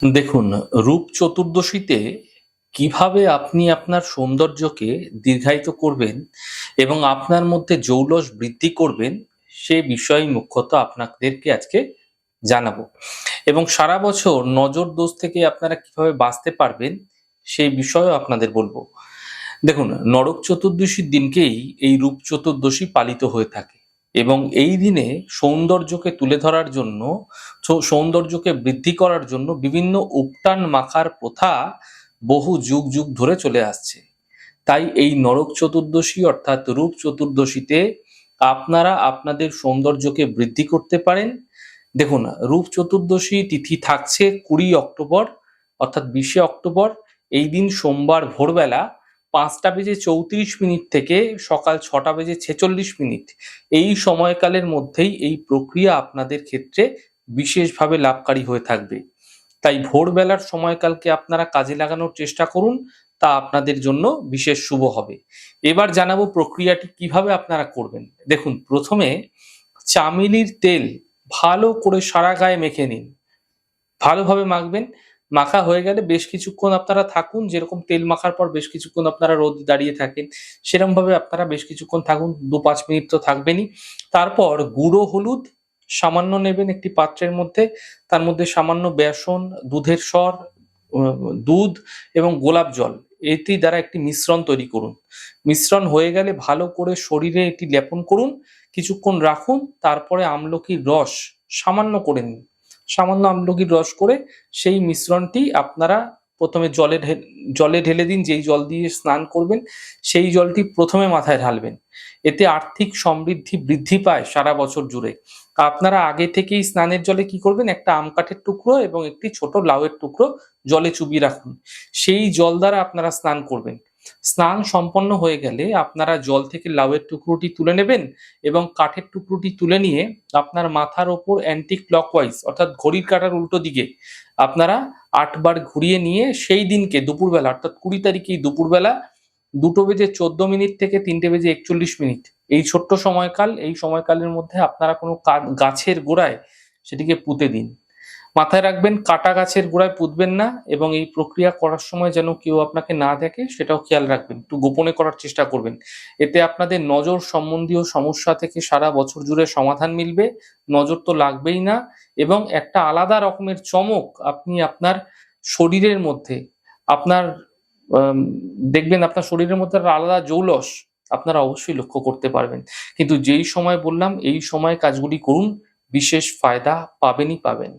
দেখুন, রূপ চতুর্দশীতে কিভাবে আপনি আপনার সৌন্দর্যকে দীর্ঘায়িত করবেন এবং আপনার মধ্যে জৌলস বৃদ্ধি করবেন, সে বিষয়ে মুখ্যত আপনাদেরকে আজকে জানাবো। এবং সারা বছর নজর দোষ থেকে আপনারা কিভাবে বাঁচতে পারবেন, সেই বিষয়েও আপনাদের বলবো। দেখুন, নরক চতুর্দশীর দিনকেই এই রূপ চতুর্দশী পালিত হয়ে থাকে এবং এই দিনে সৌন্দর্যকে তুলে ধরার জন্য, সৌন্দর্যকে বৃদ্ধি করার জন্য বিভিন্ন উপটান মাখার প্রথা বহু যুগ যুগ ধরে চলে আসছে। তাই এই নরক চতুর্দশী অর্থাৎ রূপ চতুর্দশীতে আপনারা আপনাদের সৌন্দর্যকে বৃদ্ধি করতে পারেন। দেখুন, রূপ চতুর্দশী তিথি থাকছে 20 অক্টোবর অর্থাৎ 20 অক্টোবর। এই দিন সোমবার ভোরবেলা 5টা বেজে 34 মিনিট থেকে সকাল 6টা বেজে 46 মিনিট, এই সময়কালের মধ্যেই এই প্রক্রিয়া আপনাদের ক্ষেত্রে বিশেষভাবে লাভকারী হয়ে থাকবে। তাই ভোরবেলার সময়কালকে আপনারা কাজে লাগানোর চেষ্টা করুন, তা আপনাদের জন্য বিশেষ শুভ হবে। এবার জানাবো প্রক্রিয়াটি কিভাবে আপনারা করবেন। দেখুন, প্রথমে চামেলির তেল ভালো করে সারা গায়ে মেখে নিন। ভালোভাবে মাখবেন। মাখা হয়ে গেলে বেশ কিছুক্ষণ আপনারা থাকুন, যেরকম তেল মাখার পর বেশ কিছুক্ষণ আপনারা রোদে দাঁড়িয়ে থাকেন, সেরকমভাবে আপনারা বেশ কিছুক্ষণ থাকুন, 2-5 মিনিট তো থাকবেনই। তারপর গুঁড়ো হলুদ সামান্য নেবেন একটি পাত্রের মধ্যে, তার মধ্যে সামান্য বেসন, দুধের সর, দুধ এবং গোলাপ জল, এটি দ্বারা একটি মিশ্রণ তৈরি করুন। মিশ্রণ হয়ে গেলে ভালো করে শরীরে এটি লেপন করুন, কিছুক্ষণ রাখুন, তারপরে আমলকির রস সামান্য করে নিন। সামান্য আমলকির রস করে সেই মিশ্রণটি আপনারা প্রথমে জলে ঢেলে দিন। যেই জল দিয়ে স্নান করবেন সেই জলটি প্রথমে মাথায় ঢালবেন। এতে আর্থিক সমৃদ্ধি বৃদ্ধি পায় সারা বছর জুড়ে। আপনারা আগে থেকেই স্নানের জলে কি করবেন, একটা আম কাঠের টুকরো এবং একটি ছোট লাউয়ের টুকরো জলে চুবিয়ে রাখুন। সেই জল দ্বারা আপনারা স্নান করবেন। স্নান সম্পন্ন হয়ে গেলে আপনারা জল থেকে লাউয়ের টুকরোটি তুলে নেবেন এবং কাঠের টুকরোটি তুলে নিয়ে আপনার মাথার ওপর অ্যান্টি ক্লকওয়াইজ অর্থাৎ ঘড়ির কাঁটার উল্টো দিকে আপনারা 8 বার ঘুরিয়ে নিয়ে সেই দিনকে দুপুরবেলা অর্থাৎ 20 তারিখেই দুপুরবেলা 2টা বেজে 14 মিনিট থেকে 3টে বেজে 41 মিনিট, এই ছোট্ট সময়কাল, এই সময়কালের মধ্যে আপনারা কোনো গাছের গোড়ায় সেটিকে পুঁতে দিন। মাথায় রাখবেন, কাটা গাছের গোড়ায় পুঁতবেন না এবং এই প্রক্রিয়া করার সময় যেন কেউ আপনাকে না দেখে সেটাও খেয়াল রাখবেন। একটু গোপনে করার চেষ্টা করবেন। এতে আপনাদের নজর সম্বন্ধীয় সমস্যা থেকে সারা বছর জুড়ে সমাধান মিলবে। নজর তো লাগবেই না এবং একটা আলাদা রকমের চমক আপনি আপনার শরীরের মধ্যে, আপনার আম দেখবেন আপনার শরীরের মধ্যে একটা আলাদা জৌলস আপনারা অবশ্যই লক্ষ্য করতে পারবেন। কিন্তু যেই সময় বললাম এই সময়ে কাজগুলি করুন, বিশেষ ফায়দা পাবেনই পাবেন।